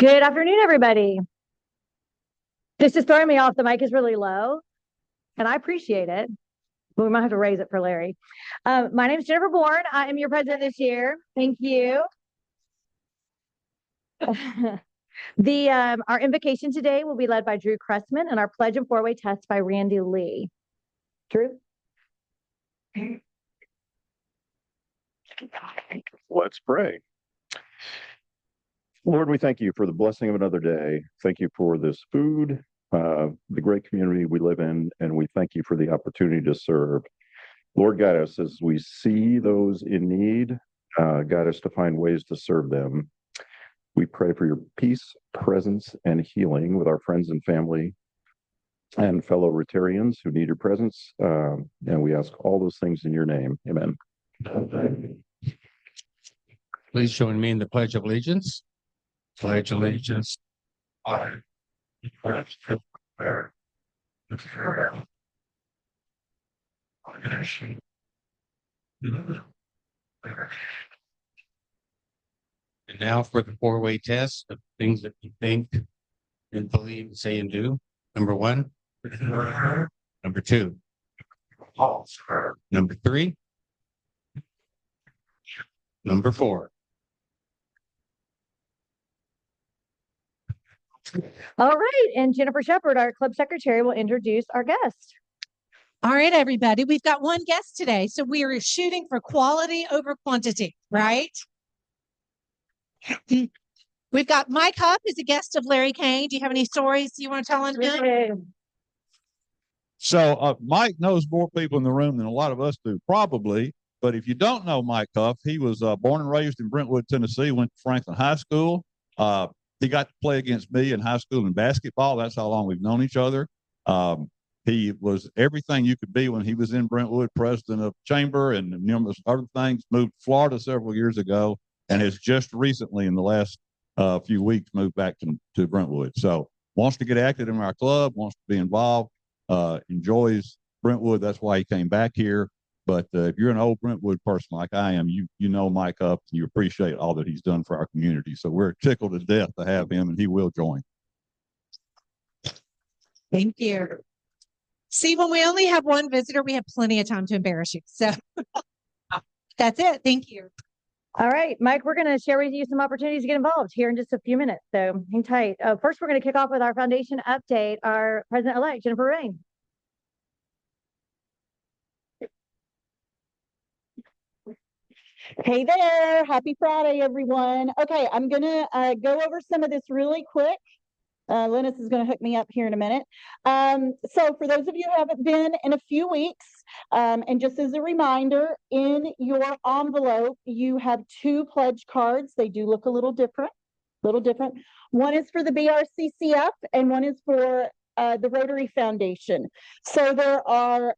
Good afternoon, everybody. This is throwing me off. The mic is really low, and I appreciate it. But we might have to raise it for Larry. My name is Jennifer Bourne. I am your president this year. Thank you. Our invocation today will be led by Drew Cressman, and our pledge and four-way test by Randy Lee. Drew? Let's pray. Lord, we thank you for the blessing of another day. Thank you for this food, the great community we live in, and we thank you for the opportunity to serve. Lord, guide us as we see those in need. Guide us to find ways to serve them. We pray for your peace, presence, and healing with our friends and family and fellow Rotarians who need your presence. And we ask all those things in your name. Amen. Please join me in the Pledge of Allegiance. Pledge allegiance. I pledge to bear the freedom of the nation. And now for the four-way test of things that you think and believe, say, and do. Number one. Number two. Number three. Number four. All right. And Jennifer Shepard, our club secretary, will introduce our guest. All right, everybody. We've got one guest today. So we are shooting for quality over quantity, right? We've got Mike Huff is a guest of Larry Kain. Do you have any stories you want to tell on him? So Mike knows more people in the room than a lot of us do, probably. But if you don't know Mike Huff, he was born and raised in Brentwood, Tennessee, went to Franklin High School. He got to play against me in high school in basketball. That's how long we've known each other. He was everything you could be when he was in Brentwood, president of chamber and numerous other things. Moved to Florida several years ago and has just recently, in the last few weeks, moved back to Brentwood. So wants to get active in our club, wants to be involved, enjoys Brentwood. That's why he came back here. But if you're an old Brentwood person like I am, you know Mike up and you appreciate all that he's done for our community. So we're tickled to death to have him, and he will join. Thank you. See, when we only have one visitor, we have plenty of time to embarrass you. So that's it. Thank you. All right, Mike, we're going to share with you some opportunities to get involved here in just a few minutes. So hang tight. First, we're going to kick off with our foundation update. Our president-elect, Jennifer Rain. Hey there. Happy Friday, everyone. Okay, I'm going to go over some of this really quick. Linus is going to hook me up here in a minute. So for those of you who haven't been in a few weeks, and just as a reminder, in your envelope, you have two pledge cards. They do look a little different. One is for the BRCCF and one is for the Rotary Foundation. So there are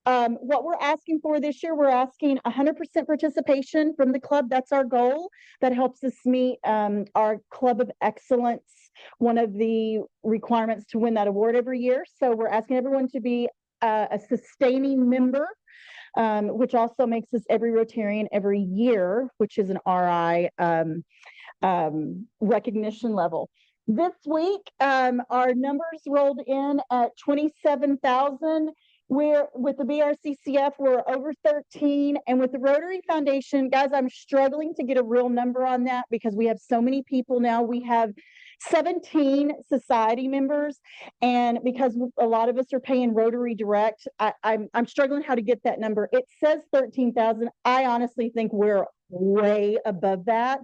what we're asking for this year, we're asking 100% participation from the club. That's our goal. That helps us meet our Club of Excellence, one of the requirements to win that award every year. So we're asking everyone to be a sustaining member, which also makes us every Rotarian every year, which is an RI recognition level. This week, our numbers rolled in at 27,000. We're with the BRCCF, we're over 13. And with the Rotary Foundation, guys, I'm struggling to get a real number on that because we have so many people now. We have 17 society members. And because a lot of us are paying Rotary Direct, I'm struggling how to get that number. It says 13,000. I honestly think we're way above that.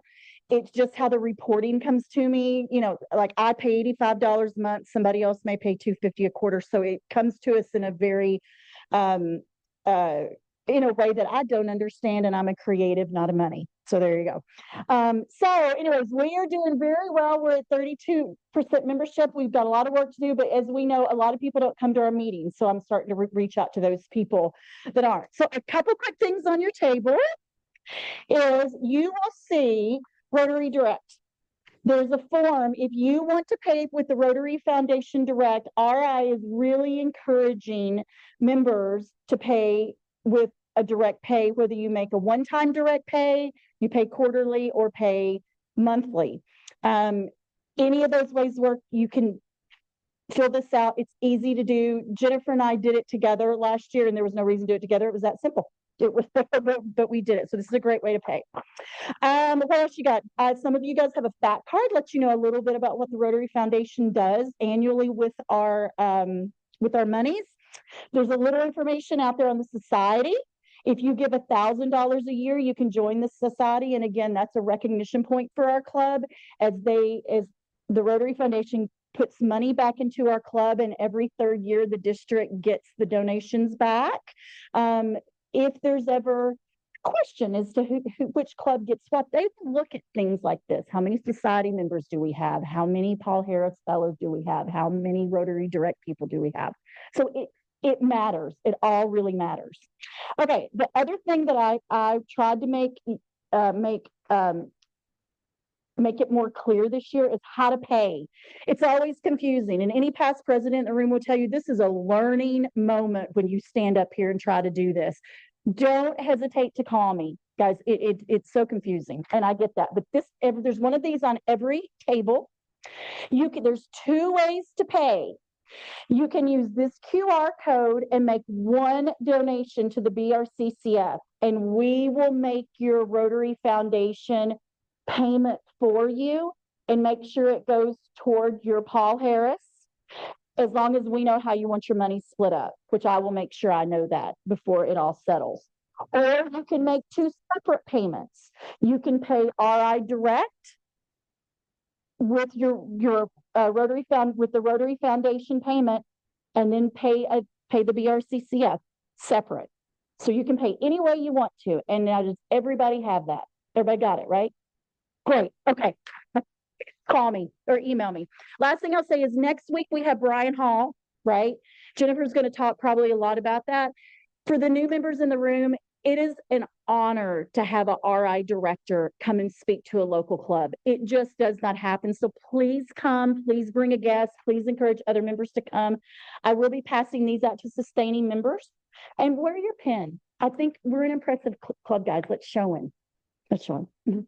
It's just how the reporting comes to me. You know, like I pay $85 a month. Somebody else may pay $250 a quarter. So it comes to us in a very, in a way that I don't understand. And I'm a creative, not a money. So there you go. So anyways, we are doing very well. We're at 32% membership. We've got a lot of work to do. But as we know, a lot of people don't come to our meetings. So I'm starting to reach out to those people that aren't. So a couple quick things on your table is you will see Rotary Direct. There's a form. If you want to pay with the Rotary Foundation Direct, RI is really encouraging members to pay with a direct pay, whether you make a one-time direct pay, you pay quarterly, or pay monthly. any of those ways work, you can fill this out. It's easy to do. Jennifer and I did it together last year, and there was no reason to do it together. It was that simple. It was, but we did it. So this is a great way to pay. What else you got? Some of you guys have a fact card, lets you know a little bit about what the Rotary Foundation does annually with our monies. There's a little information out there on the society. If you give $1,000 a year, you can join the society. And again, that's a recognition point for our club as the Rotary Foundation puts money back into our club, and every third year the district gets the donations back. If there's ever a question as to which club gets what, they look at things like this. How many society members do we have? How many Paul Harris fellows do we have? How many Rotary Direct people do we have? So it matters. It all really matters. Okay, the other thing that I tried to make it more clear this year is how to pay. It's always confusing, and any past president in the room will tell you this is a learning moment when you stand up here and try to do this. Don't hesitate to call me, guys. It's so confusing, and I get that. But there's one of these on every table. There's two ways to pay. You can use this QR code and make one donation to the BRCCF, and we will make your Rotary Foundation payment for you and make sure it goes toward your Paul Harris, as long as we know how you want your money split up, which I will make sure I know that before it all settles. Or you can make two separate payments. You can pay RI Direct with your with the Rotary Foundation payment, and then pay the BRCCF separate. So you can pay any way you want to. And now does everybody have that? Everybody got it, right? Great. Okay. Call me or email me. Last thing I'll say is next week we have Brian Hall, right? Jennifer's going to talk probably a lot about that. For the new members in the room, it is an honor to have a RI director come and speak to a local club. It just does not happen. So please come, please bring a guest, please encourage other members to come. I will be passing these out to sustaining members. And wear your pin. I think we're an impressive club, guys. Let's show him. Let's show him.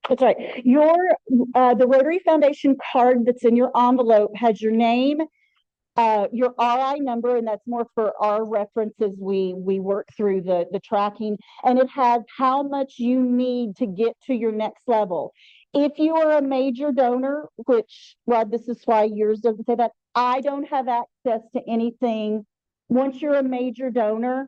That's right. The Rotary Foundation card that's in your envelope has your name, your RI number, and that's more for our references. We work through the tracking, and it has how much you need to get to your next level. If you are a major donor, which, Rod, this is why yours doesn't say that, I don't have access to anything. Once you're a major donor,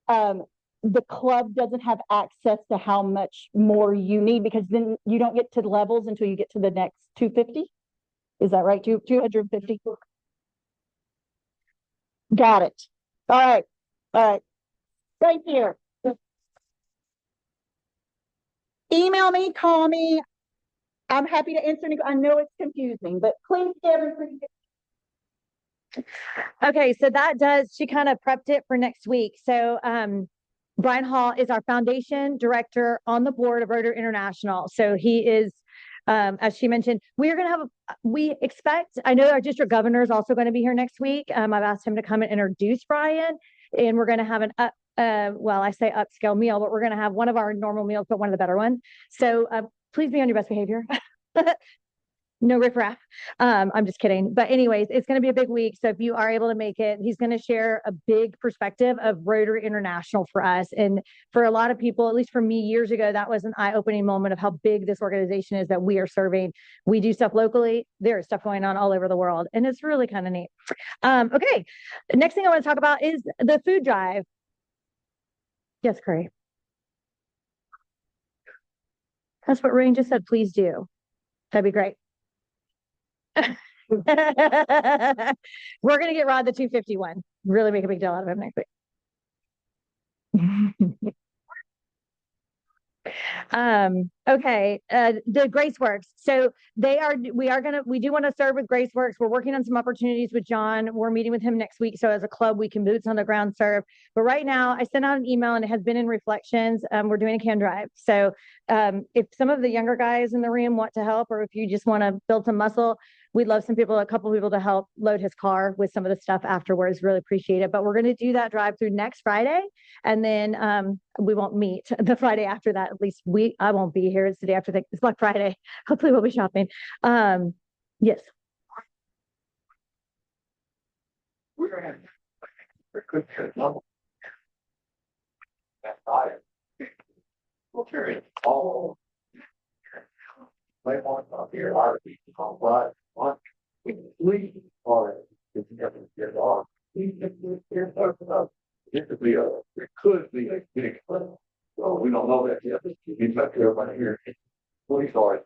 the club doesn't have access to how much more you need, because then you don't get to the levels until you get to the next 250. Is that right? 250? Got it. All right. All right. Thank you. Email me, call me. I'm happy to answer any. I know it's confusing, but please get everything. Okay, so she kind of prepped it for next week. So Brian Hall is our foundation director on the board of Rotary International. So he is, as she mentioned, we expect, I know our district governor is also going to be here next week. I've asked him to come and introduce Brian, and we're going to have I say upscale meal, but we're going to have one of our normal meals, but one of the better ones. So please be on your best behavior. No riffraff. I'm just kidding. But anyways, it's going to be a big week. So if you are able to make it, he's going to share a big perspective of Rotary International for us. And for a lot of people, at least for me years ago, that was an eye-opening moment of how big this organization is that we are serving. We do stuff locally. There is stuff going on all over the world, and it's really kind of neat. Okay. The next thing I want to talk about is the food drive. Yes, Curry. That's what Rain just said. Please do. That'd be great. We're gonna get Rod the 251. Really make a big deal out of him next week. Okay, the Grace Works. So we do want to serve with Grace Works. We're working on some opportunities with John. We're meeting with him next week. So as a club, we can boots on the ground serve. But right now I sent out an email and it has been in reflections. We're doing a can drive. So if some of the younger guys in the room want to help, or if you just want to build some muscle, we'd love a couple of people to help load his car with some of the stuff afterwards. Really appreciate it. But we're going to do that drive through next Friday. And then we won't meet the Friday after that. At least I won't be here. It's the day after it's Black Friday. Hopefully we'll be shopping. Yes. It could be a big, well, we don't know that yet. He's not everybody here. Police are.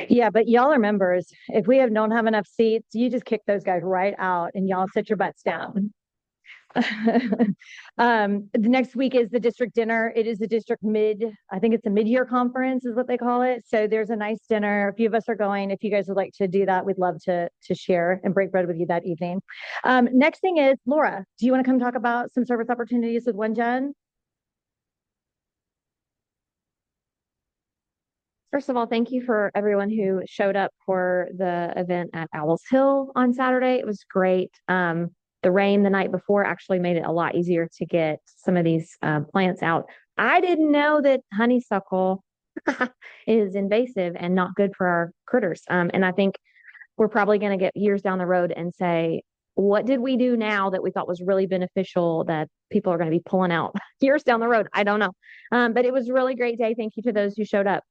Yeah, but y'all are members. If we don't have enough seats, you just kick those guys right out and y'all sit your butts down. The next week is the district dinner. It is the district I think it's a mid-year conference is what they call it. So there's a nice dinner. A few of us are going. If you guys would like to do that, we'd love to share and break bread with you that evening. Next thing is, Laura, do you want to come talk about some service opportunities with One Gen? First of all, thank you for everyone who showed up for the event at Owls Hill on Saturday. It was great. The rain the night before actually made it a lot easier to get some of these plants out. I didn't know that honeysuckle is invasive and not good for our critters. And I think we're probably going to get years down the road and say, what did we do now that we thought was really beneficial that people are going to be pulling out years down the road? I don't know. But it was a really great day. Thank you to those who showed up.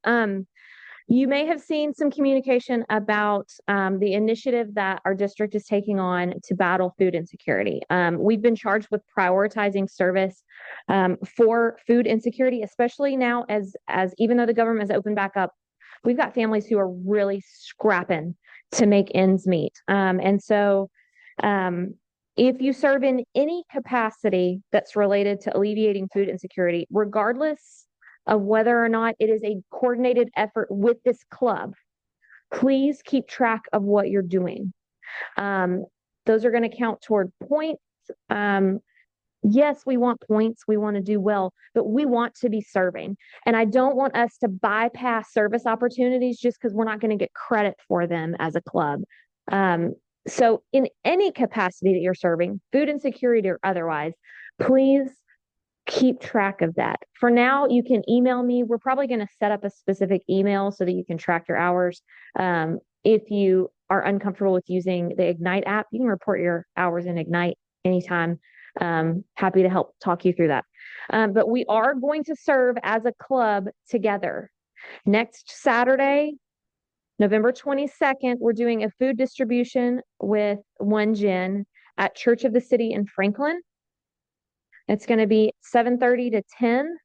You may have seen some communication about the initiative that our district is taking on to battle food insecurity. We've been charged with prioritizing service for food insecurity, especially now as even though the government has opened back up, we've got families who are really scrapping to make ends meet. And so if you serve in any capacity that's related to alleviating food insecurity, regardless of whether or not it is a coordinated effort with this club, please keep track of what you're doing. Those are going to count toward points. Yes, we want points. We want to do well, but we want to be serving. And I don't want us to bypass service opportunities just because we're not going to get credit for them as a club. So in any capacity that you're serving, food insecurity or otherwise, please keep track of that. For now, you can email me. We're probably going to set up a specific email so that you can track your hours. If you are uncomfortable with using the Ignite app, you can report your hours in Ignite anytime. Happy to help talk you through that. But we are going to serve as a club together. Next Saturday, November 22nd, we're doing a food distribution with One Gen at Church of the City in Franklin. It's going to be 7:30 to 10.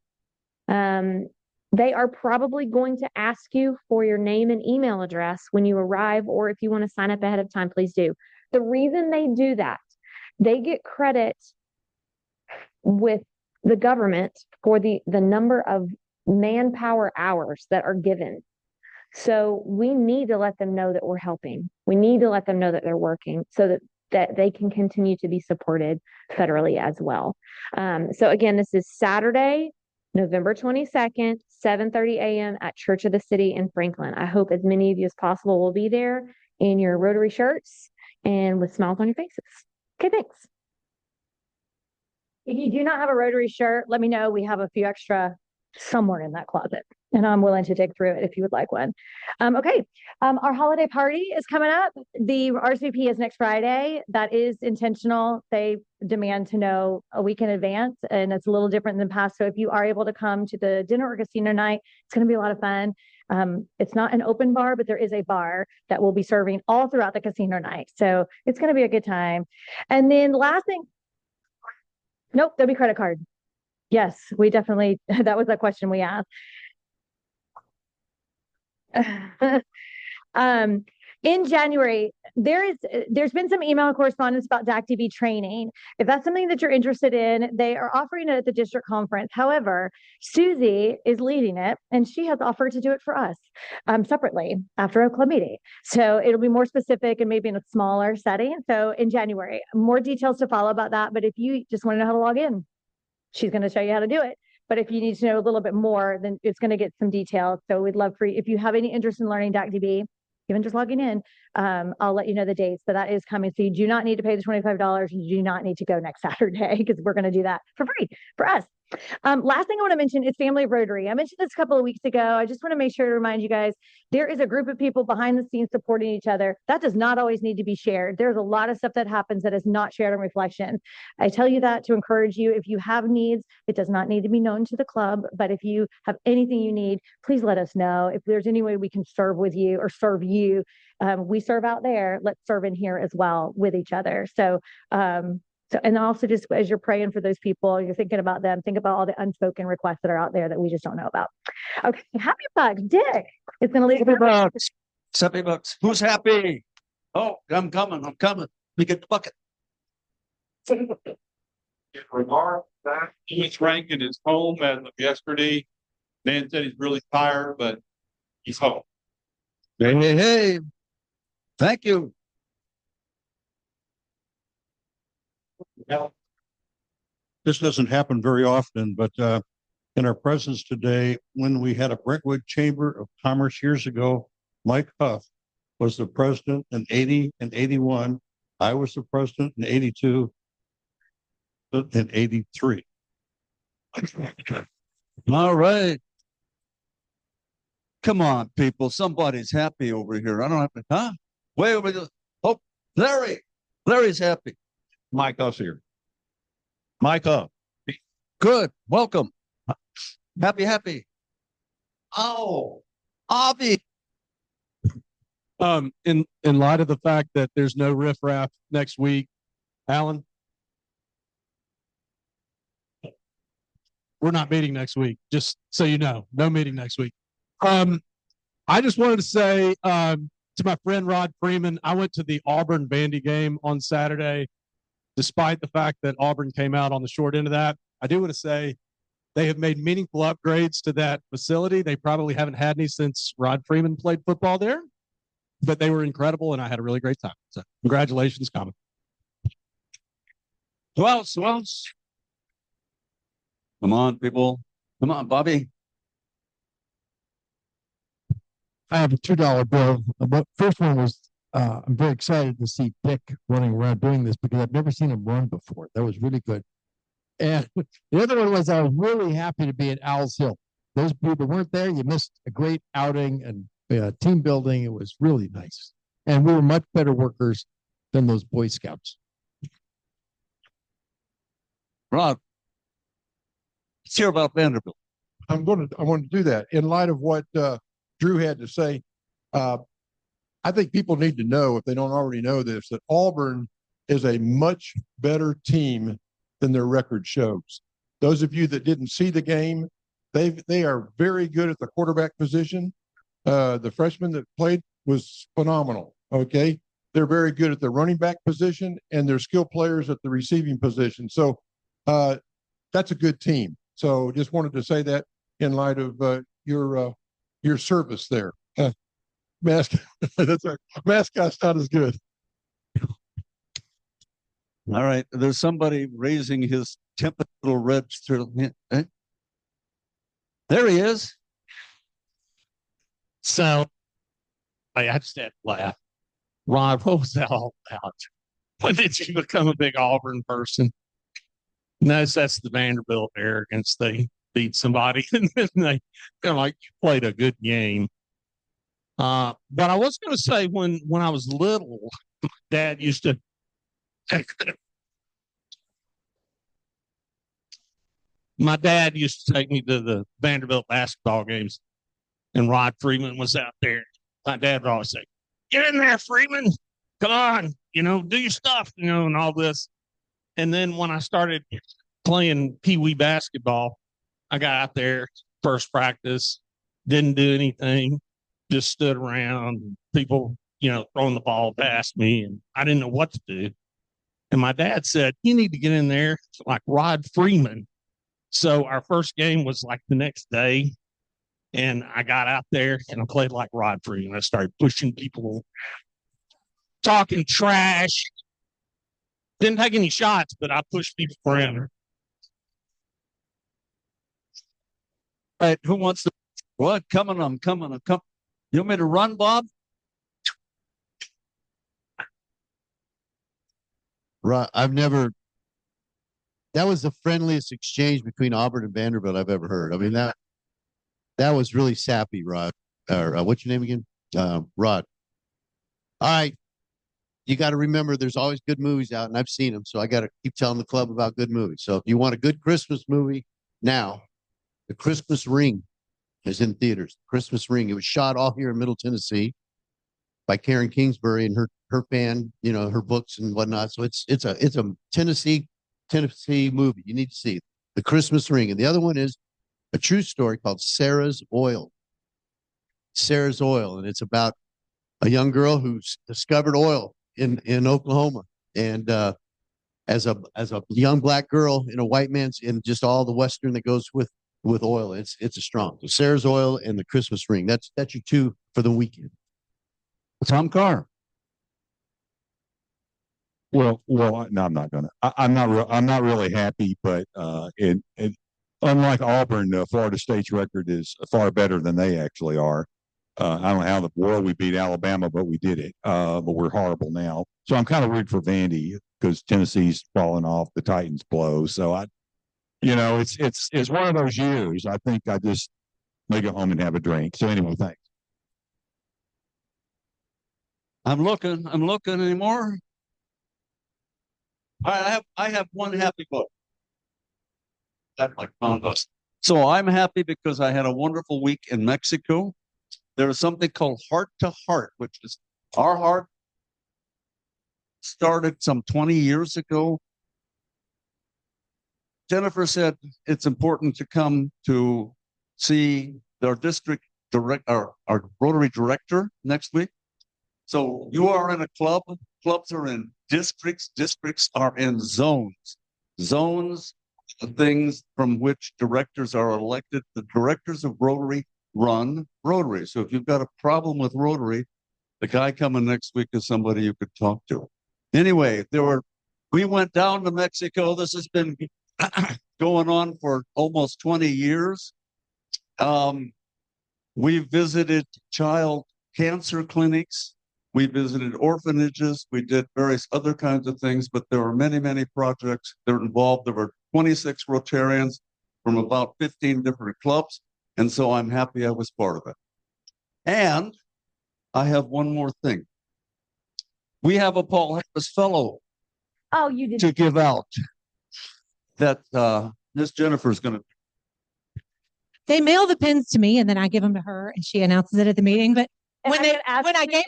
They are probably going to ask you for your name and email address when you arrive, or if you want to sign up ahead of time, please do. The reason they do that, they get credit with the government for the number of manpower hours that are given. So we need to let them know that we're helping. We need to let them know that they're working so that they can continue to be supported federally as well. So again, this is Saturday, November 22nd, 7:30 a.m. at Church of the City in Franklin. I hope as many of you as possible will be there in your Rotary shirts and with smiles on your faces. Okay, thanks. If you do not have a Rotary shirt, let me know. We have a few extra somewhere in that closet, and I'm willing to dig through it if you would like one. Okay. Our holiday party is coming up. The RSVP is next Friday. That is intentional. They demand to know a week in advance, and it's a little different than the past. So if you are able to come to the dinner or casino night, it's going to be a lot of fun. It's not an open bar, but there is a bar that will be serving all throughout the casino night. So it's going to be a good time. And then last thing, nope, there'll be credit card. Yes, we definitely, that was a question we asked. In January, there's been some email correspondence about DAC-DB training. If that's something that you're interested in, they are offering it at the district conference. However, Susie is leading it, and she has offered to do it for us separately after a club meeting. So it'll be more specific and maybe in a smaller setting. So in January, more details to follow about that. But if you just want to know how to log in, she's going to show you how to do it. But if you need to know a little bit more, then it's going to get some details. So we'd love for you, if you have any interest in learning DAC-DB, even just logging in, I'll let you know the dates, but that is coming. So you do not need to pay the $25. You do not need to go next Saturday because we're going to do that for free for us. Last thing I want to mention is Family of Rotary. I mentioned this a couple of weeks ago. I just want to make sure to remind you guys, there is a group of people behind the scenes supporting each other. That does not always need to be shared. There's a lot of stuff that happens that is not shared on Reflection. I tell you that to encourage you. If you have needs, it does not need to be known to the club, but if you have anything you need, please let us know. If there's any way we can serve with you or serve you, we serve out there, let's serve in here as well with each other. So, and also just as you're praying for those people, you're thinking about them, think about all the unspoken requests that are out there that we just don't know about. Okay, happy bucks. Dick is going to leave. Happy bucks. Happy bucks. Who's happy? Oh, I'm coming. Let me get the bucket. In regard to that, Louis Rankin is home as of yesterday. Dan said he's really tired, but he's home. Hey. Thank you. This doesn't happen very often, but in our presence today, when we had a Brentwood Chamber of Commerce years ago, Mike Huff was the president in 80 and 81. I was the president in 82 and 83. All right. Come on, people. Somebody's happy over here. I don't have to, huh? Way over there. Oh, Larry. Larry's happy. Mike Huff's here. Mike Huff. Good. Welcome. Happy. Oh, Avi. In light of the fact that there's no riffraff next week, Alan, we're not meeting next week. Just so you know, no meeting next week. I just wanted to say to my friend Rod Freeman, I went to the Auburn Vandy game on Saturday, despite the fact that Auburn came out on the short end of that. I do want to say they have made meaningful upgrades to that facility. They probably haven't had any since Rod Freeman played football there, but they were incredible, and I had a really great time. So congratulations, Common. Who else? Come on, people. Come on, Bobby. I have a $2 bill. But first one was I'm very excited to see Dick running around doing this because I've never seen him run before. That was really good. And the other one was I was really happy to be at Owl's Hill. Those people that weren't there, you missed a great outing and team building. It was really nice. And we were much better workers than those Boy Scouts. Rob, let's hear about Vanderbilt. I want to do that in light of what Drew had to say. I think people need to know, if they don't already know this, that Auburn is a much better team than their record shows. Those of you that didn't see the game, they are very good at the quarterback position. The freshman that played was phenomenal. Okay. They're very good at the running back position, and they're skilled players at the receiving position. So that's a good team. So just wanted to say that in light of your service there. Mascot, that's right. Mascot's not as good. All right. There's somebody raising his temporal ribs through. Eh? There he is. So I just had to laugh. Ron, what was that all about? When did you become a big Auburn person? No, that's the Vanderbilt arrogance. They beat somebody and then they kind of like played a good game. But I was going to say when I was little, Dad used to my dad used to take me to the Vanderbilt basketball games, and Rod Freeman was out there. My dad would always say, "Get in there, Freeman. Come on, do your stuff, and all this." And then when I started playing Pee Wee basketball, I got out there first practice, didn't do anything, just stood around. People throwing the ball past me, and I didn't know what to do. And my dad said, you need to get in there like Rod Freeman. So our first game was like the next day. And I got out there and I played like Rod Freeman. I started pushing people, talking trash. Didn't take any shots, but I pushed people around. All right, who wants to? What? I'm coming. You want me to run, Bob? Right. That was the friendliest exchange between Auburn and Vanderbilt I've ever heard. I mean, that was really sappy, Rod. What's your name again? Rod. All right. You got to remember there's always good movies out, and I've seen them. So I got to keep telling the club about good movies. So if you want a good Christmas movie now, The Christmas Ring is in theaters. Christmas Ring. It was shot all here in Middle Tennessee by Karen Kingsbury and her fan, her books and whatnot. So it's a Tennessee movie. You need to see it. The Christmas Ring. And the other one is a true story called Sarah's Oil. Sarah's Oil. And it's about a young girl who's discovered oil in Oklahoma. And as a young black girl in a white man's, and just all the Western that goes with oil. It's a strong. So Sarah's Oil and The Christmas Ring. That's your two for the weekend. Tom Carr. Well, no, I'm not gonna. I'm not really happy, but unlike Auburn, Florida State's record is far better than they actually are. I don't know how in the world we beat Alabama, but we did it. But we're horrible now. So I'm kind of worried for Vandy because Tennessee's falling off. The Titans blow. So it's one of those years. I think I just may go home and have a drink. So anyway, thanks. I'm looking anymore. All right, I have one happy book. That's like us. So I'm happy because I had a wonderful week in Mexico. There is something called Heart to Heart, which is our heart started some 20 years ago. Jennifer said it's important to come to see our district our Rotary director next week. So you are in a club. Clubs are in districts. Districts are in zones. Zones are things from which directors are elected. The directors of Rotary run Rotary. So if you've got a problem with Rotary, the guy coming next week is somebody you could talk to. Anyway, we went down to Mexico. This has been going on for almost 20 years. We visited child cancer clinics. We visited orphanages. We did various other kinds of things, but there were many, many projects that were involved. There were 26 Rotarians from about 15 different clubs. And so I'm happy I was part of it. And I have one more thing. We have a Paul Harris Fellow to give out that Miss Jennifer's going to. They mail the pins to me and then I give them to her and she announces it at the meeting. But when I gave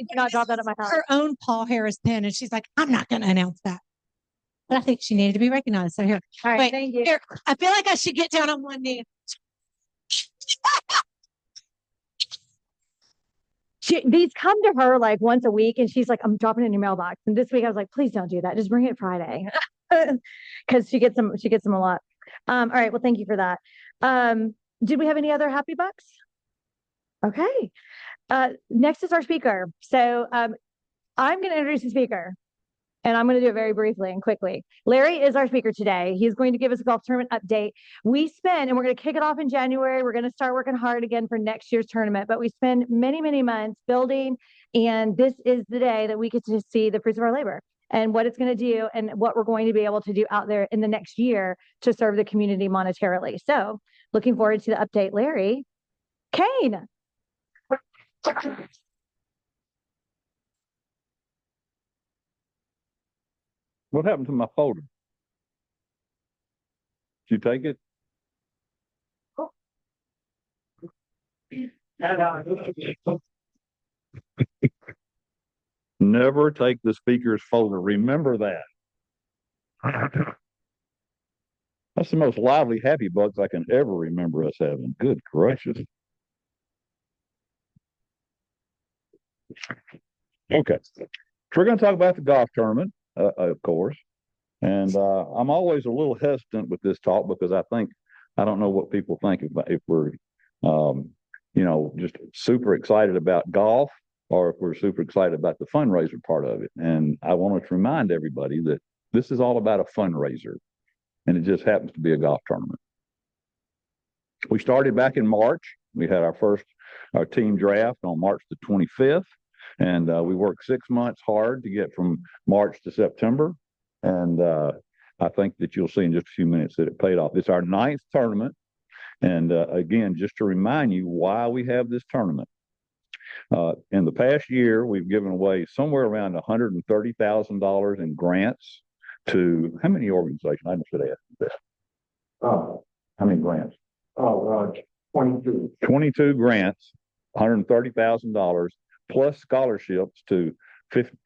her own Paul Harris pin, and she's like, I'm not going to announce that. But I think she needed to be recognized. So here. All right, thank you. Here, I feel like I should get down on one knee. These come to her like once a week, and she's like, I'm dropping it in your mailbox. And this week I was like, please don't do that. Just bring it Friday. Because she gets them a lot. All right. Well, thank you for that. Did we have any other happy bucks? Okay. Next is our speaker. So I'm going to introduce the speaker, and I'm going to do it very briefly and quickly. Larry is our speaker today. He's going to give us a golf tournament update. And we're going to kick it off in January. We're going to start working hard again for next year's tournament, but we spend many, many months building, and this is the day that we get to see the fruits of our labor and what it's going to do and what we're going to be able to do out there in the next year to serve the community monetarily. So looking forward to the update. Larry Kain. What happened to my folder? Did you take it? Never take the speaker's folder. Remember that. That's the most lively happy bugs I can ever remember us having. Good gracious. Okay. So we're going to talk about the golf tournament, of course. And I'm always a little hesitant with this talk because I don't know what people think if we're, just super excited about golf or if we're super excited about the fundraiser part of it. And I wanted to remind everybody that this is all about a fundraiser, and it just happens to be a golf tournament. We started back in March. We had our team draft on March the 25th, and we worked 6 months hard to get from March to September. And I think that you'll see in just a few minutes that it paid off. It's our 9th tournament. And again, just to remind you why we have this tournament. In the past year, we've given away somewhere around $130,000 in grants to how many organizations? I should ask you that. How many grants? 22. 22 grants, $130,000 plus scholarships to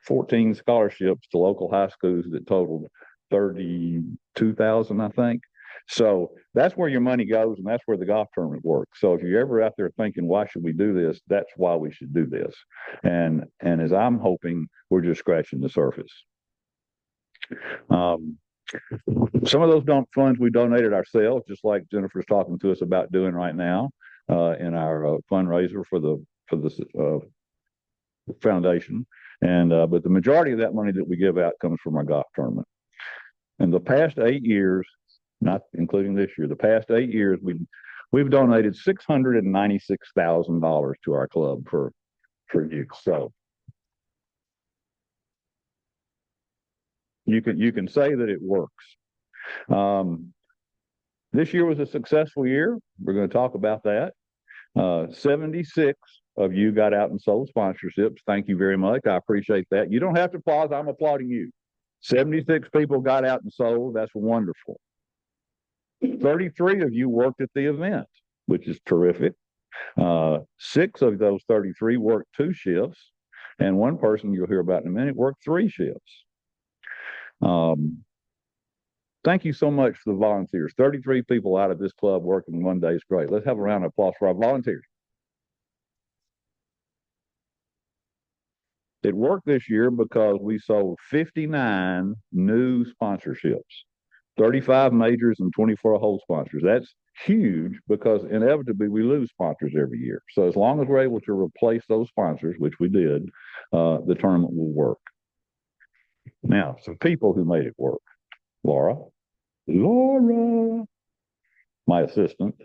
14 scholarships to local high schools that totaled 32,000, I think. So that's where your money goes, and that's where the golf tournament works. So if you're ever out there thinking, why should we do this? That's why we should do this. And as I'm hoping, we're just scratching the surface. Some of those funds we donated ourselves, just like Jennifer's talking to us about doing right now in our fundraiser for the foundation. And but the majority of that money that we give out comes from our golf tournament. In the past 8 years, not including this year, the past 8 years, we've donated $696,000 to our club for youth. So you can say that it works. This year was a successful year. We're going to talk about that. 76 of you got out and sold sponsorships. Thank you very much. I appreciate that. You don't have to applaud. I'm applauding you. 76 people got out and sold. That's wonderful. 33 of you worked at the event, which is terrific. 6 of those 33 worked 2 shifts, and one person you'll hear about in a minute worked 3 shifts. Thank you so much for the volunteers. 33 people out of this club working one day is great. Let's have a round of applause for our volunteers. It worked this year because we sold 59 new sponsorships, 35 majors and 24 hole sponsors. That's huge because inevitably we lose sponsors every year. So as long as we're able to replace those sponsors, which we did, the tournament will work. Now, some people who made it work. Laura, my assistant.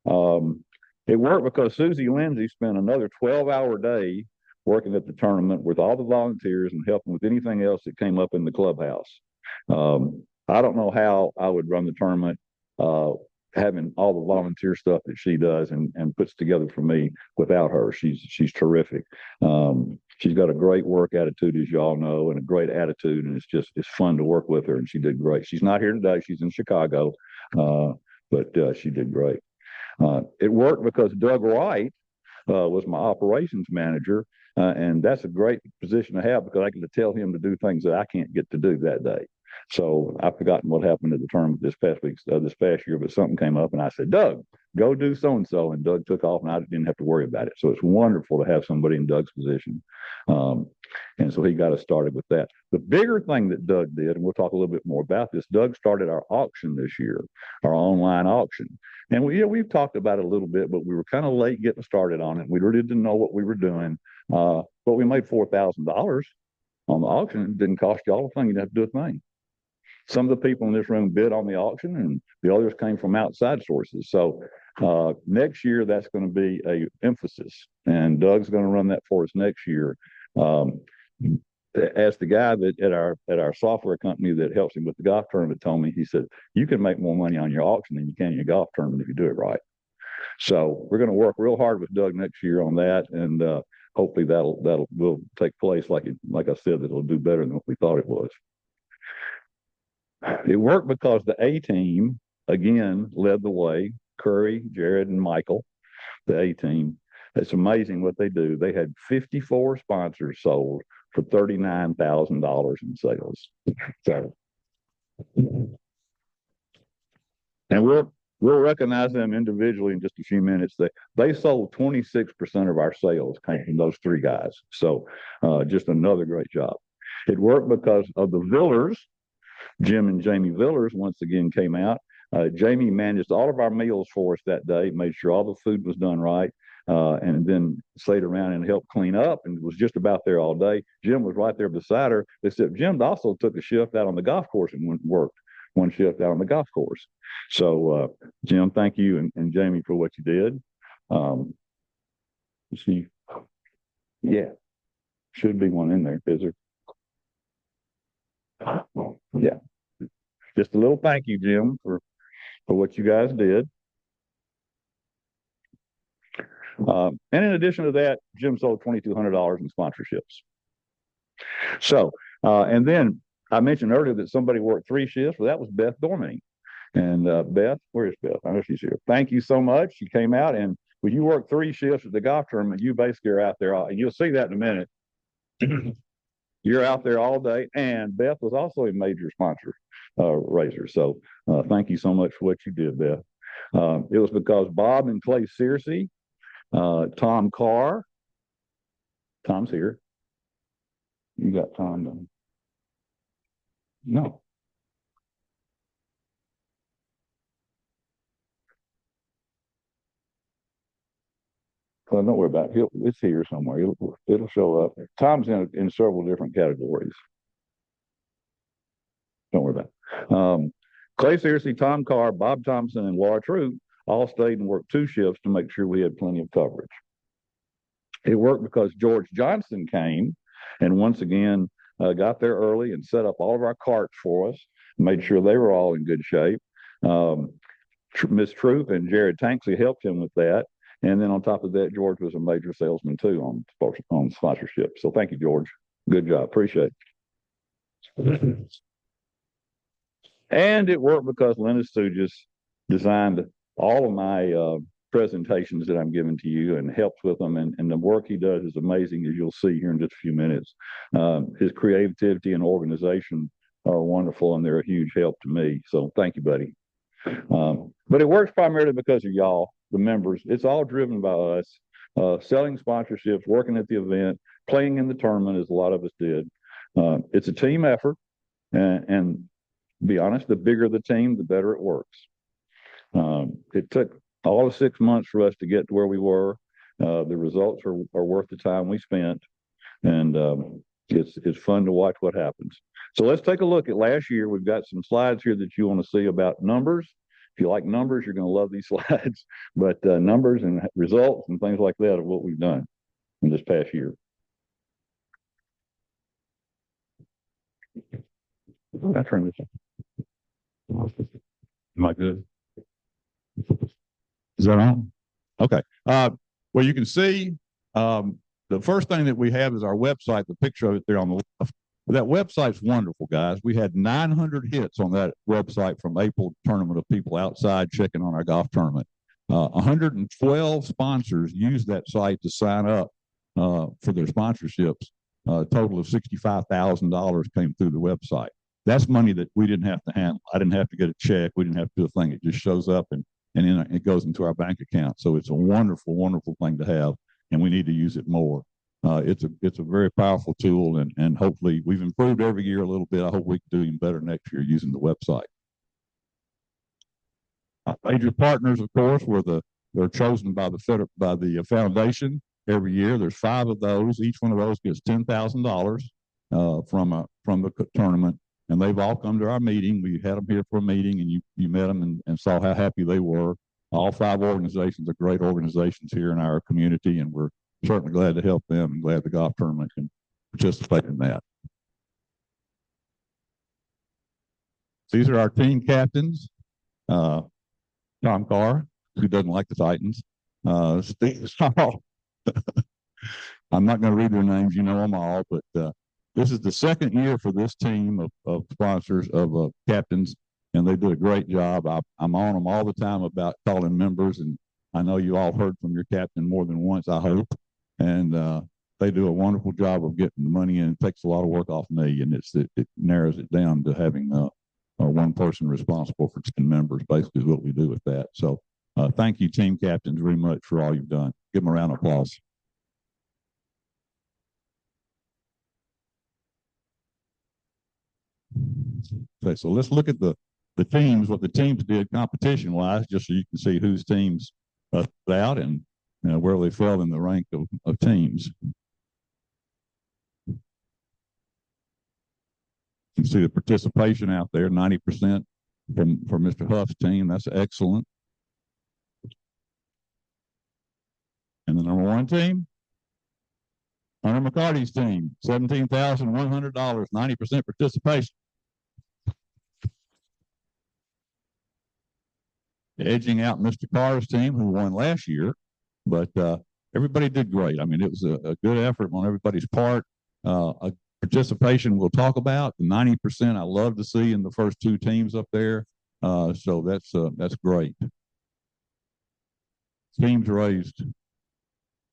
It worked because Susie Lindsay spent another 12-hour day working at the tournament with all the volunteers and helping with anything else that came up in the clubhouse. I don't know how I would run the tournament having all the volunteer stuff that she does and puts together for me without her. She's terrific. She's got a great work attitude, as y'all know, and a great attitude, and it's fun to work with her, and she did great. She's not here today. She's in Chicago, but she did great. It worked because Doug Wright was my operations manager, and that's a great position to have because I get to tell him to do things that I can't get to do that day. So I've forgotten what happened at the tournament this past year, but something came up, and I said, Doug, go do so-and-so, and Doug took off, and I didn't have to worry about it. So it's wonderful to have somebody in Doug's position. And so he got us started with that. The bigger thing that Doug did, and we'll talk a little bit more about this, Doug started our auction this year, our online auction. And we've talked about it a little bit, but we were kind of late getting started on it. We really didn't know what we were doing, but we made $4,000 on the auction. It didn't cost y'all a thing. You didn't have to do a thing. Some of the people in this room bid on the auction, and the others came from outside sources. So next year, that's going to be an emphasis, and Doug's going to run that for us next year. As the guy that at our software company that helps him with the golf tournament told me, he said, you can make more money on your auction than you can in your golf tournament if you do it right. So we're going to work real hard with Doug next year on that, and hopefully will take place like I said, that it'll do better than what we thought it was. It worked because the A team, again, led the way. Curry, Jared, and Michael, the A team. It's amazing what they do. They had 54 sponsors sold for $39,000 in sales. So, and we'll recognize them individually in just a few minutes. They sold 26% of our sales came from those three guys. So just another great job. It worked because of the Villers. Jim and Jamie Villers once again came out. Jamie managed all of our meals for us that day, made sure all the food was done right, and then stayed around and helped clean up and was just about there all day. Jim was right there beside her, except Jim also took a shift out on the golf course and worked one shift out on the golf course. So, Jim, thank you, and Jamie for what you did. Let's see. Yeah, should be one in there, is there? Yeah. Just a little thank you, Jim, for what you guys did. And in addition to that, Jim sold $2,200 in sponsorships. So, and then I mentioned earlier that somebody worked 3 shifts. Well, that was Beth Dormany. And Beth, where is Beth? I know she's here. Thank you so much. She came out, and when you work 3 shifts at the golf tournament, you basically are out there, and you'll see that in a minute. You're out there all day. And Beth was also a major sponsor raiser. So thank you so much for what you did, Beth. It was because Bob and Clay Searcy, Tom Carr, Tom's here. You got Tom done? No. Well, don't worry about it. It's here somewhere. It'll show up. Tom's in several different categories. Don't worry about it. Clay Searcy, Tom Carr, Bob Thompson, and Laura Troop all stayed and worked 2 shifts to make sure we had plenty of coverage. It worked because George Johnson came and once again got there early and set up all of our carts for us, made sure they were all in good shape. Miss Troop and Jared Tanksy helped him with that. And then on top of that, George was a major salesman too on sponsorship. So thank you, George. Good job. Appreciate it. And it worked because Linda Stooges designed all of my presentations that I'm giving to you and helps with them. And the work he does is amazing, as you'll see here in just a few minutes. His creativity and organization are wonderful, and they're a huge help to me. So thank you, buddy. But it works primarily because of y'all, the members. It's all driven by us, selling sponsorships, working at the event, playing in the tournament, as a lot of us did. It's a team effort, and to be honest, the bigger the team, the better it works. It took all of 6 months for us to get to where we were. The results are worth the time we spent, and it's fun to watch what happens. So let's take a look at last year. We've got some slides here that you want to see about numbers. If you like numbers, you're going to love these slides. But numbers and results and things like that are what we've done in this past year. I turn this on. Am I good? Is that on? Okay. Well, you can see the first thing that we have is our website, the picture of it there on the left. That website's wonderful, guys. We had 900 hits on that website from April tournament of people outside checking on our golf tournament. 112 sponsors used that site to sign up for their sponsorships. A total of $65,000 came through the website. That's money that we didn't have to handle. I didn't have to get a check. We didn't have to do a thing. It just shows up and it goes into our bank account. So it's a wonderful, wonderful thing to have, and we need to use it more. It's a very powerful tool, and hopefully we've improved every year a little bit. I hope we can do even better next year using the website. Our major partners, of course, they're chosen by the foundation every year. There's 5 of those. Each one of those gets $10,000 from the tournament, and they've all come to our meeting. We had them here for a meeting, and you met them and saw how happy they were. All 5 organizations are great organizations here in our community, and we're certainly glad to help them and glad the golf tournament can participate in that. These are our team captains. Tom Carr, who doesn't like the Titans. Steve Stahl. I'm not going to read their names, you know them all, but this is the 2nd year for this team of sponsors, of captains, and they did a great job. I'm on them all the time about calling members, and I know you all heard from your captain more than once, I hope. And they do a wonderful job of getting the money in. It takes a lot of work off me, and it narrows it down to having one person responsible for 10 members, basically is what we do with that. So thank you, team captains, very much for all you've done. Give them a round of applause. Okay, so let's look at the teams, what the teams did competition wise, just so you can see whose teams put out and where they fell in the rank of teams. You can see the participation out there, 90% for Mr. Huff's team. That's excellent. And the number one team, Hunter McCarty's team, $17,100, 90% participation. Edging out Mr. Carr's team, who won last year, but everybody did great. I mean, it was a good effort on everybody's part. A participation we'll talk about, the 90% I love to see in the first two teams up there. So that's great. Teams raised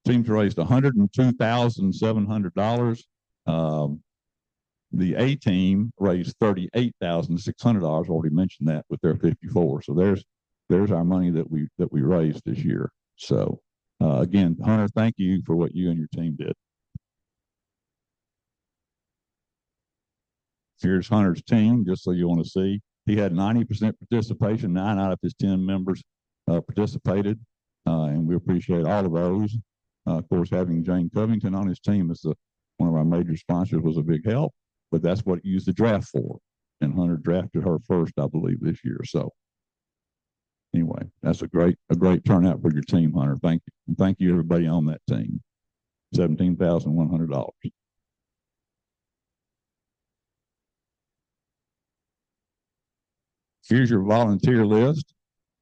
$102,700. The A team raised $38,600. Already mentioned that with their 54. So there's our money that we raised this year. So again, Hunter, thank you for what you and your team did. Here's Hunter's team, just so you want to see. He had 90% participation. 9 out of his 10 members participated, and we appreciate all of those. Of course, having Jane Covington on his team as one of our major sponsors was a big help, but that's what he used the draft for. And Hunter drafted her first, I believe, this year. So anyway, that's a great turnout for your team, Hunter. Thank you. And thank you, everybody on that team. $17,100. Here's your volunteer list.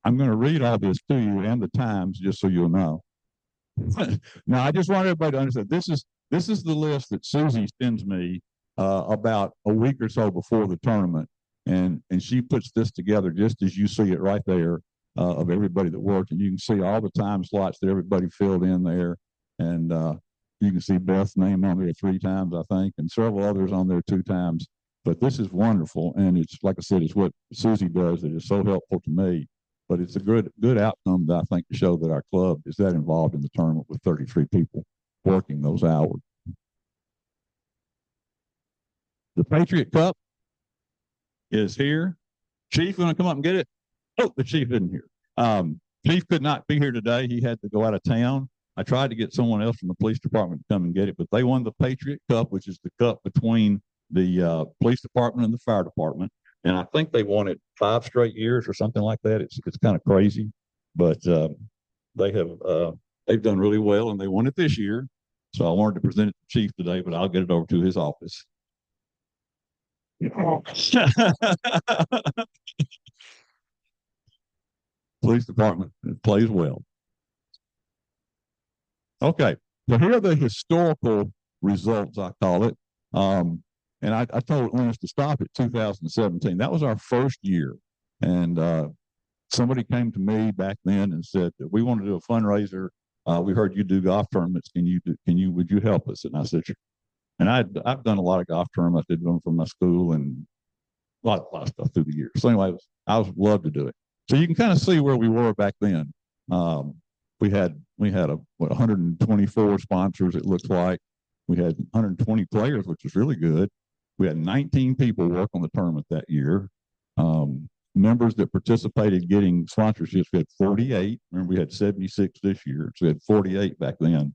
I'm going to read all this to you and the times just so you'll know. Now, I just want everybody to understand this is the list that Susie sends me about a week or so before the tournament, and she puts this together just as you see it right there of everybody that worked, and you can see all the time slots that everybody filled in there, and you can see Beth's name on there 3 times, I think, and several others on there 2 times. But this is wonderful, and it's like I said, it's what Susie does that is so helpful to me. But it's a good outcome that I think to show that our club is that involved in the tournament with 33 people working those hours. The Patriot Cup is here. Chief, you want to come up and get it? Oh, the chief isn't here. Chief could not be here today. He had to go out of town. I tried to get someone else from the police department to come and get it, but they won the Patriot Cup, which is the cup between the police department and the fire department. And I think they won it 5 straight years or something like that. It's kind of crazy, but they've done really well, and they won it this year. So I wanted to present it to the chief today, but I'll get it over to his office. Police department plays well. Okay, so here are the historical results, I call it. And I told Lennis to stop at 2017. That was our first year. And somebody came to me back then and said that we want to do a fundraiser. We heard you do golf tournaments. Would you help us? And I said, sure. And I've done a lot of golf tournaments. I did them from my school and a lot of stuff through the years. So anyway, I would love to do it. So you can kind of see where we were back then. We had 124 sponsors, it looks like. We had 120 players, which was really good. We had 19 people work on the tournament that year. Members that participated getting sponsorships, we had 48. Remember, we had 76 this year, so we had 48 back then.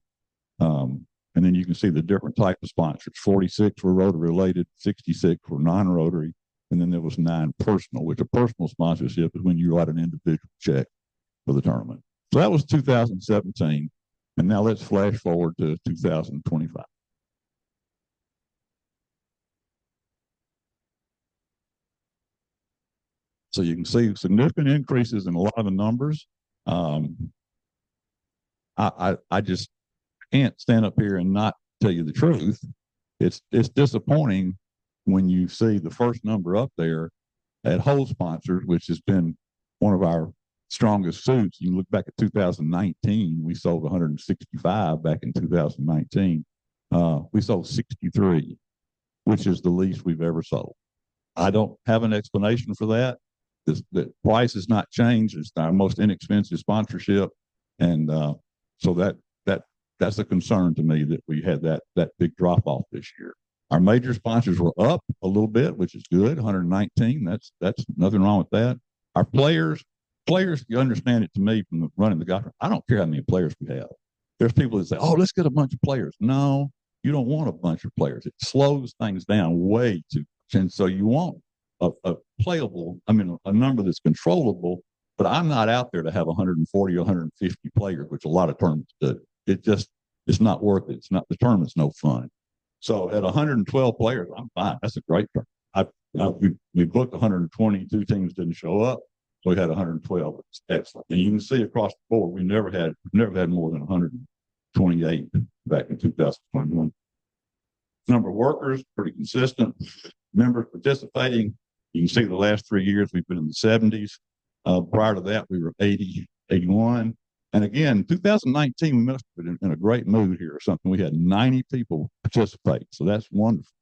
And then you can see the different type of sponsors. 46 were Rotary related, 66 were non-Rotary, and then there was 9 personal, which a personal sponsorship is when you write an individual check for the tournament. So that was 2017. And now let's flash forward to 2025. So you can see significant increases in a lot of the numbers. I just can't stand up here and not tell you the truth. It's disappointing when you see the first number up there at whole sponsors, which has been one of our strongest suits. You look back at 2019, we sold 165 back in 2019. We sold 63, which is the least we've ever sold. I don't have an explanation for that. The price has not changed. It's our most inexpensive sponsorship, and so that's a concern to me that we had that big drop off this year. Our major sponsors were up a little bit, which is good. 119. That's nothing wrong with that. Our players, you understand it to me from running the golf. I don't care how many players we have. There's people that say, "Oh, let's get a bunch of players." No, you don't want a bunch of players. It slows things down way too much, and so you want a playable. I mean, a number that's controllable. But I'm not out there to have 140 or 150 players, which a lot of tournaments do. It's not worth it. It's not, the tournament's no fun. So at 112 players, I'm fine. That's a great tournament. We booked 122 teams didn't show up. So we had 112. It's excellent. And you can see across the board, we never had more than 128 back in 2021. Number of workers, pretty consistent. Members participating, you can see the last 3 years we've been in the 70s. Prior to that, we were 80, 81. And again, 2019, we must have been in a great mood here or something. We had 90 people participate. So that's wonderful.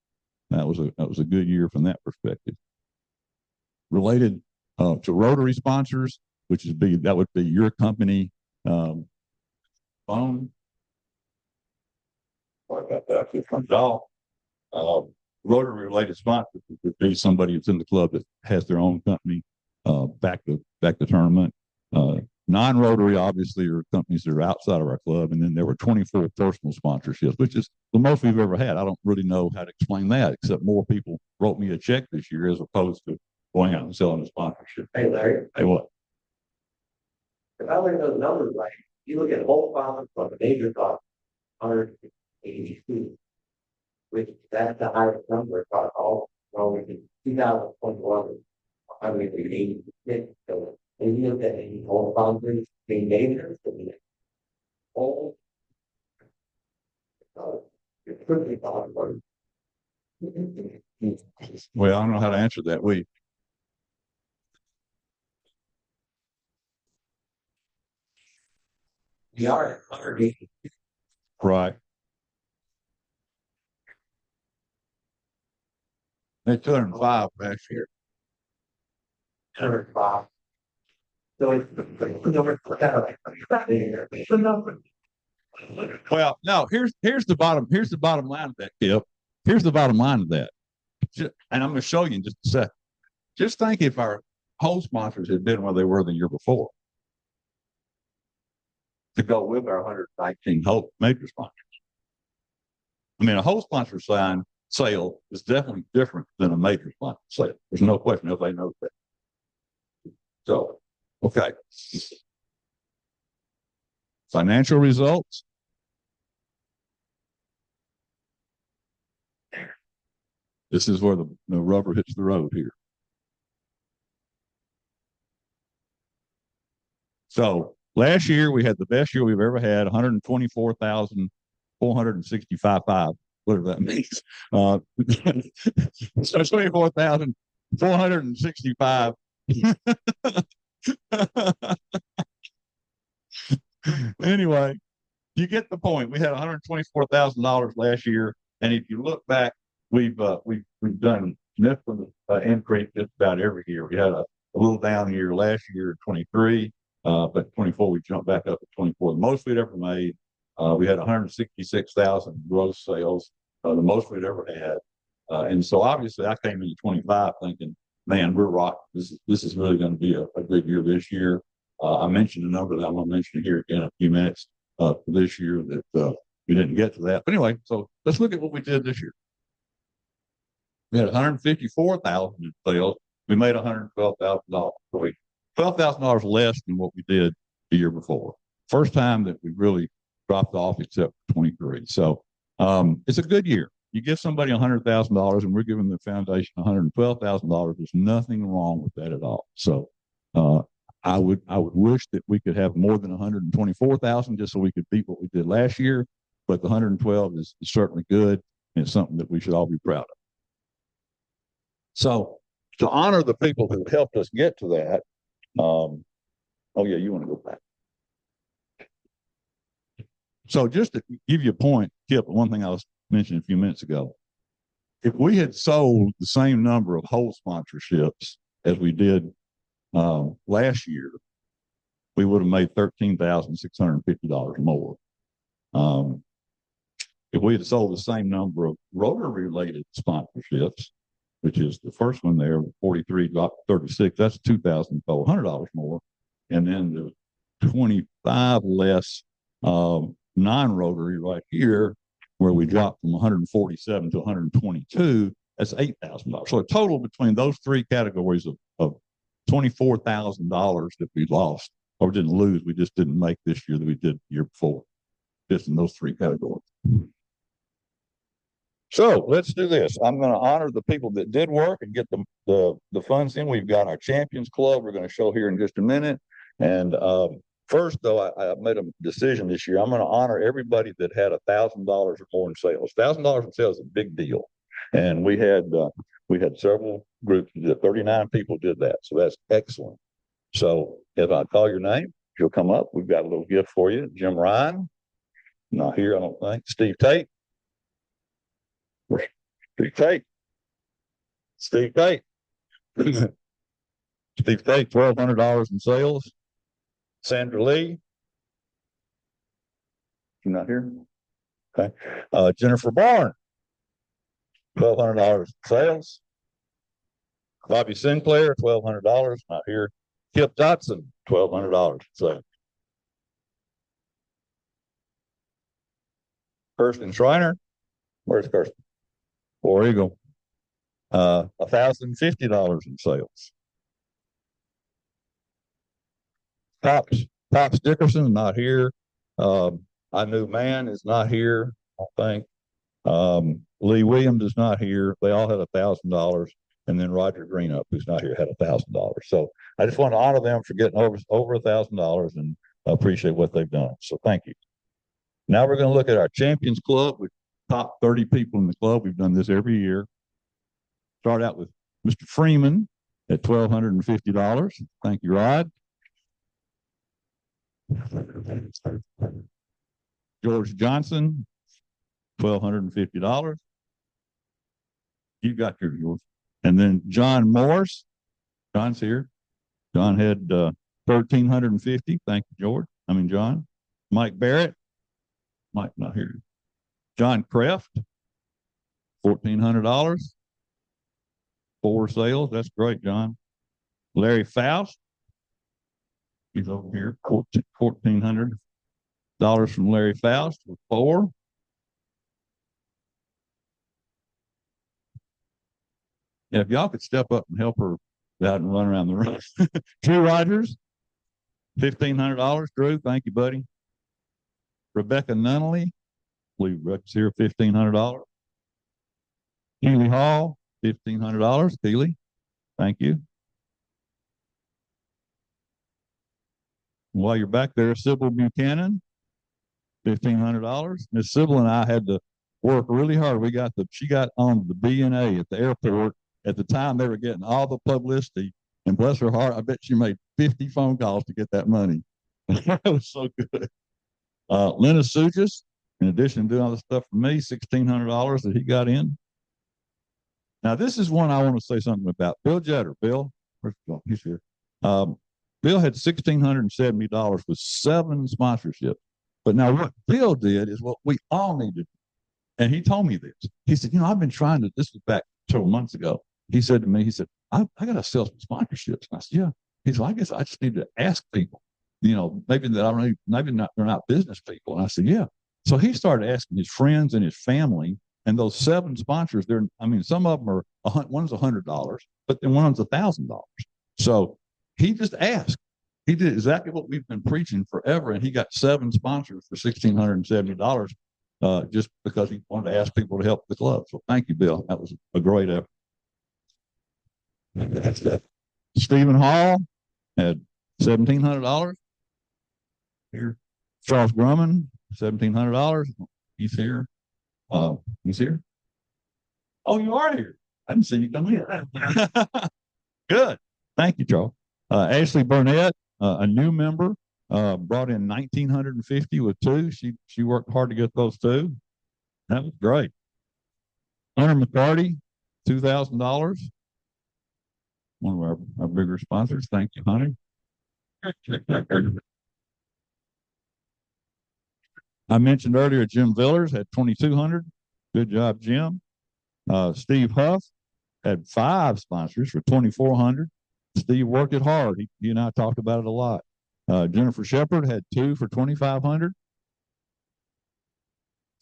That was a good year from that perspective. Related to Rotary sponsors, that would be your company, phone. Sorry about that. It comes off. Rotary related sponsors would be somebody that's in the club that has their own company, back the tournament. Non-Rotary, obviously, are companies that are outside of our club. And then there were 24 personal sponsorships, which is the most we've ever had. I don't really know how to explain that, except more people wrote me a check this year as opposed to going out and selling a sponsorship. Hey, Larry. Hey, what? If I look at those numbers right, you look at whole funds from the major cost, 182, which that's the highest number across all, well, in 2021, 186. So if you look at any whole funds, being major, whole, it's pretty possible. Well, I don't know how to answer that. We are at 180. right. They 205 last year. 105. So it's the number. Well, no, here's the bottom line of that, Kip. Here's the bottom line of that. And I'm going to show you in just a second. Just think if our whole sponsors had been where they were the year before to go with our 119 whole major sponsors. I mean, a whole sponsor sale is definitely different than a major sponsor sale. There's no question. Nobody knows that. So, okay. Financial results. This is where the rubber hits the road here. So last year we had the best year we've ever had, 124,465, whatever that means. So 24,465. Anyway, you get the point. We had $124,000 last year, and if you look back, we've done significant increase just about every year. We had a little down year last year, 23, but 24 we jumped back up to 24, the most we'd ever made. We had 166,000 gross sales, the most we'd ever had, and so obviously I came into 25 thinking, man, we're rocking. This is really going to be a good year this year. I mentioned a number that I'm going to mention here again in a few minutes for this year that we didn't get to that. But anyway, so let's look at what we did this year. We had 154,000 in sales. We made $112,000 per week, $12,000 less than what we did the year before. First time that we really dropped off except for 23. So it's a good year. You give somebody $100,000 and we're giving the foundation $112,000. There's nothing wrong with that at all. So I would wish that we could have more than 124,000 just so we could beat what we did last year. But the 112 is certainly good, and it's something that we should all be proud of. So to honor the people who helped us get to that, oh yeah, you want to go back. So just to give you a point, Kip, one thing I was mentioning a few minutes ago, if we had sold the same number of whole sponsorships as we did last year, we would have made $13,650 more. If we had sold the same number of Rotary-related sponsorships, which is the first one there, 43.36, that's $2,400 more. And then the 25 less non-Rotary right here, where we dropped from 147 to 122, that's $8,000. So a total between those three categories of $24,000 that we lost, or didn't lose, we just didn't make this year that we did the year before, just in those three categories. So let's do this. I'm going to honor the people that did work and get the funds in. We've got our Champions Club we're going to show here in just a minute. And first, though, I made a decision this year. I'm going to honor everybody that had $1,000 or more in sales. $1,000 in sales is a big deal. And we had several groups that did, 39 people did that. So that's excellent. So if I call your name, you'll come up. We've got a little gift for you. Jim Ryan, not here, I don't think. Steve Tate. Steve Tate. Steve Tate. Steve Tate, $1,200 in sales. Sandra Lee. You're not here? Okay. Jennifer Bourne, $1,200 in sales. Bobby Sinclair, $1,200, not here. Kip Dotson, $1,200 in sales. Kirsten Schreiner, where's Kirsten? War Eagle, $1,050 in sales. Pops Dickerson, not here. I Knew Man is not here, I think. Lee Williams is not here. They all had $1,000. And then Roger Greenup, who's not here, had $1,000. So I just want to honor them for getting over $1,000 and appreciate what they've done. So thank you. Now we're going to look at our Champions Club with top 30 people in the club. We've done this every year. Start out with Mr. Freeman at $1,250. Thank you, Rod. George Johnson, $1,250. You got yours. And then John Morris. John's here. John had $1,350. Thank you, George. John. Mike Barrett. Mike not here. John Kraft, $1,400. 4 sales. That's great, John. Larry Faust. He's over here. $1,400 from Larry Faust with 4. Yeah, if y'all could step up and help her out and run around the room. Drew Rogers, $1,500. Drew, thank you, buddy. Rebecca Nunnally, I believe Rebecca's here, $1,500. Keely Hall, $1,500. Keely, thank you. While you're back there, Sybil Buchanan, $1,500. Miss Sybil and I had to work really hard. She got on the B&A at the airport. At the time, they were getting all the publicity, and bless her heart, I bet she made 50 phone calls to get that money. That was so good. Linus Sujas, in addition to doing all the stuff for me, $1,600 that he got in. Now, this is one I want to say something about. Bill Jetter. Bill, where's Bill? He's here. Bill had $1,670 with 7 sponsorships. But now what Bill did is what we all need to do. And he told me this. He said, I've been trying to, this was back several months ago. He said to me, I got to sell some sponsorships. And I said, yeah. He said, I guess I just need to ask people, maybe that I don't know, they're not business people. And I said, yeah. So he started asking his friends and his family, and those 7 sponsors, some of them are, one's $100, but then one's $1,000. So he just asked. He did exactly what we've been preaching forever, and he got 7 sponsors for $1,670 just because he wanted to ask people to help the club. So thank you, Bill. That was a great effort. Stephen Hall had $1,700. Here, Charles Grumman, $1,700. He's here. He's here. Oh, you are here. I didn't see you come in. Good. Thank you, Charles. Ashley Burnett, a new member, brought in $1,950 with 2. She worked hard to get those 2. That was great. Hunter McCarty, $2,000. One of our bigger sponsors. Thank you, Hunter. I mentioned earlier Jim Villers had 2,200. Good job, Jim. Steve Huff had 5 sponsors for 2,400. Steve worked it hard. He and I talked about it a lot. Jennifer Shepard had 2 for 2,500.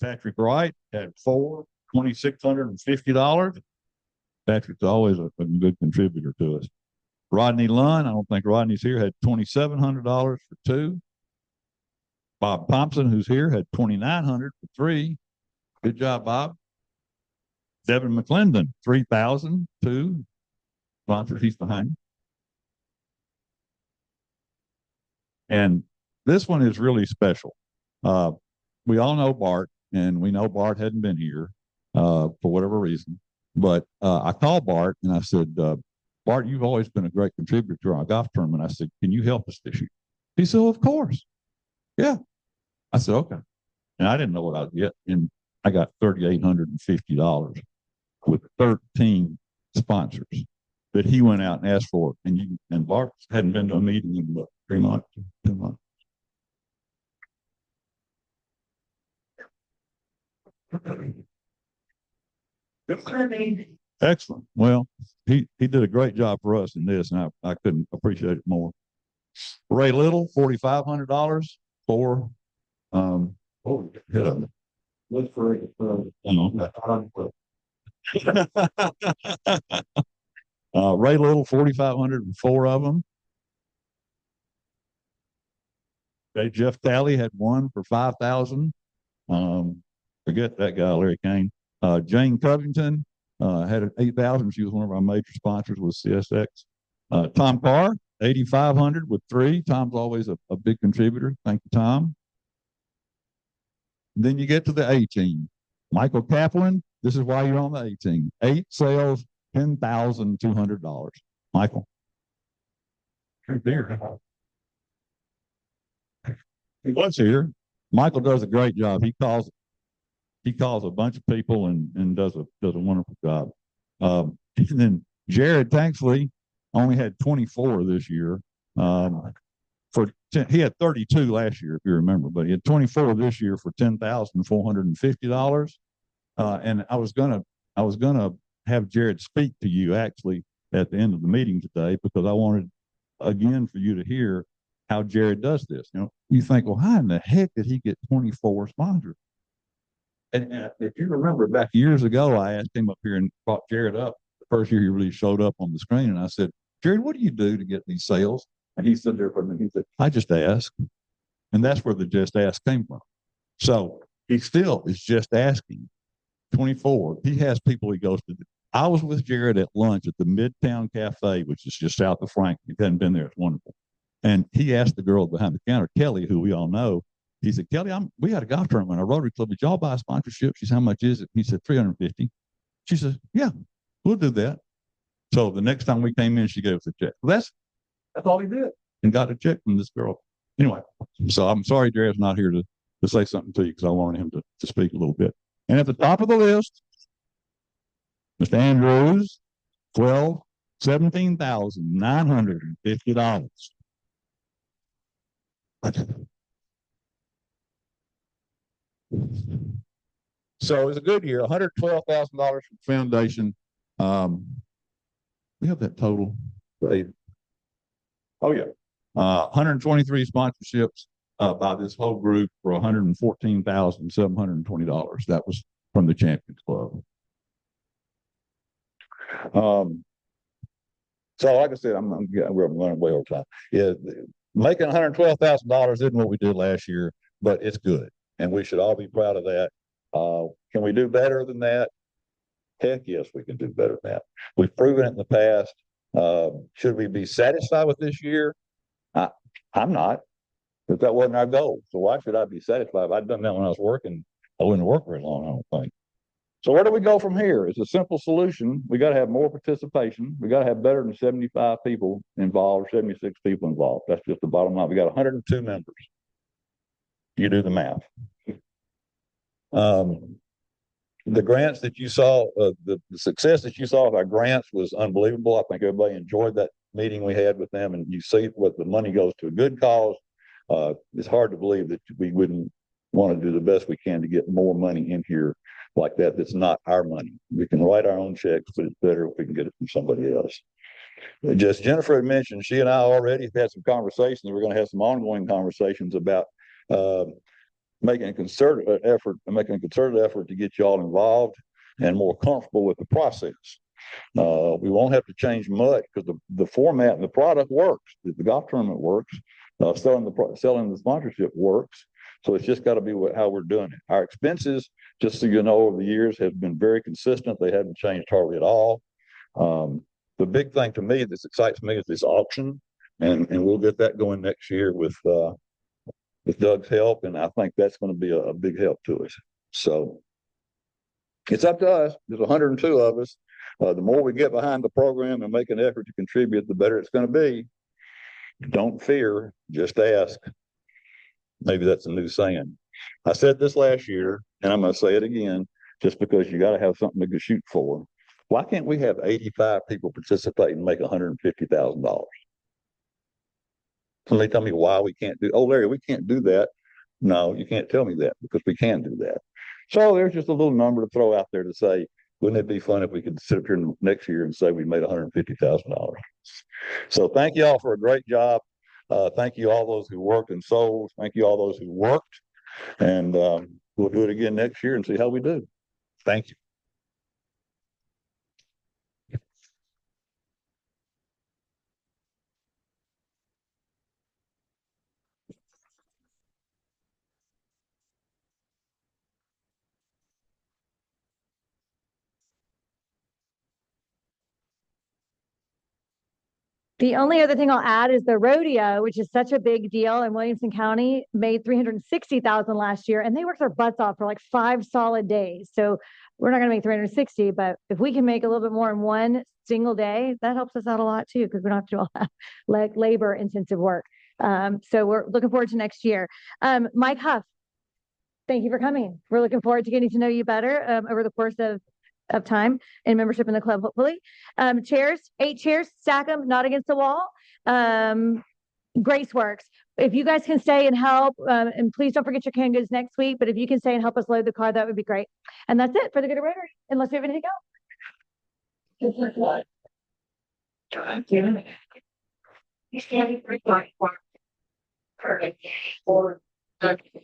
Patrick Wright had 4, $2,650. Patrick's always a good contributor to us. Rodney Lunn, I don't think Rodney's here, had $2,700 for 2. Bob Thompson, who's here, had $2,900 for 3. Good job, Bob. Devin McClendon, $3,000, 2 sponsors. He's behind. And this one is really special. We all know Bart, and we know Bart hadn't been here for whatever reason. But I called Bart and I said, Bart, you've always been a great contributor to our golf tournament. I said, can you help us this year? He said, well, of course. Yeah. I said, okay. And I didn't know what I'd get. And I got $3,850 with 13 sponsors that he went out and asked for. And Bart hadn't been to a meeting in what, 3 months, 2 months. Excellent. Well, he did a great job for us in this, and I couldn't appreciate it more. Ray Little, $4,500 for Look for it. Ray Little, 4,500 and 4 of them. Okay, Jeff Talley had 1 for 5,000. Forget that guy, Larry Kain. Jane Covington had 8,000. She was one of our major sponsors with CSX. Tom Carr, 8,500 with 3. Tom's always a big contributor. Thank you, Tom. Then you get to the A team. Michael Kaplan, this is why you're on the A team. 8 sales, $10,200. Michael. There. He was here. Michael does a great job. He calls a bunch of people and does a wonderful job. And then Jared Tanksley only had 24 this year. He had 32 last year, if you remember, but he had 24 this year for $10,450. And I was gonna have Jared speak to you actually at the end of the meeting today, because I wanted again for you to hear how Jared does this. You know, you think, well, how in the heck did he get 24 sponsors? And if you remember back years ago, I asked him up here and brought Jared up the first year he really showed up on the screen, and I said, Jared, what do you do to get these sales? And he stood there for a minute. He said, I just ask. And that's where the just ask came from. So he still is just asking. 24. He has people he goes to. I was with Jared at lunch at the Midtown Cafe, which is just south of Franklin. If you hadn't been there, it's wonderful. And he asked the girl behind the counter, Kelly, who we all know, he said, Kelly, we had a golf tournament, a Rotary Club. Did y'all buy a sponsorship? She said, how much is it? He said, $350. She said, yeah, we'll do that. So the next time we came in, she gave us a check. Well, that's all he did, and got a check from this girl. Anyway, so I'm sorry Jared's not here to say something to you, because I wanted him to speak a little bit. And at the top of the list, Mr. Andrews, $17,950. So it's a good year. $112,000 from the foundation. We have that total. Oh yeah. 123 sponsorships by this whole group for $114,720. That was from the Champions Club. So like I said, we're running way over time. Yeah, making $112,000 isn't what we did last year, but it's good, and we should all be proud of that. Can we do better than that? Heck yes, we can do better than that. We've proven it in the past. Should we be satisfied with this year? I'm not, but that wasn't our goal. So why should I be satisfied? If I'd done that when I was working, I wouldn't work very long, I don't think. So where do we go from here? It's a simple solution. We got to have more participation. We got to have better than 75 people involved, or 76 people involved. That's just the bottom line. We got 102 members. You do the math. the grants that you saw, the success that you saw with our grants was unbelievable. I think everybody enjoyed that meeting we had with them, and you see what the money goes to a good cause. It's hard to believe that we wouldn't want to do the best we can to get more money in here like that. That's not our money. We can write our own checks, but it's better if we can get it from somebody else. Just Jennifer had mentioned, she and I already have had some conversations. We're going to have some ongoing conversations about making a concerted effort to get you all involved and more comfortable with the process. We won't have to change much because the format and the product works. The golf tournament works. Selling the sponsorship works. So it's just got to be how we're doing it. Our expenses, just so you know, over the years have been very consistent. They haven't changed hardly at all. The big thing to me that excites me is this auction, and we'll get that going next year with Doug's help, and I think that's going to be a big help to us. So it's up to us. There's 102 of us. The more we get behind the program and make an effort to contribute, the better it's going to be. Don't fear, just ask. Maybe that's a new saying. I said this last year, and I'm going to say it again, just because you got to have something to shoot for. Why can't we have 85 people participate and make $150,000? Somebody tell me why we can't do. Oh, Larry, we can't do that. No, you can't tell me that because we can do that. So there's just a little number to throw out there to say, wouldn't it be fun if we could sit up here next year and say we made $150,000? So thank you all for a great job. Thank you all those who worked and sold. Thank you all those who worked. And we'll do it again next year and see how we do. Thank you. The only other thing I'll add is the rodeo, which is such a big deal in Williamson County, made $360,000 last year, and they worked their butts off for like 5 solid days. So we're not going to make 360, but if we can make a little bit more in one single day, that helps us out a lot too, because we don't have to do all that like labor intensive work. So we're looking forward to next year. Mike Huff, thank you for coming. We're looking forward to getting to know you better over the course of time and membership in the club, hopefully. Chairs, 8 chairs, stack them, not against the wall. Grace Works. If you guys can stay and help, and please don't forget your canned goods next week, but if you can stay and help us load the car, that would be great. And that's it for the Good of Rotary, unless we have anything else.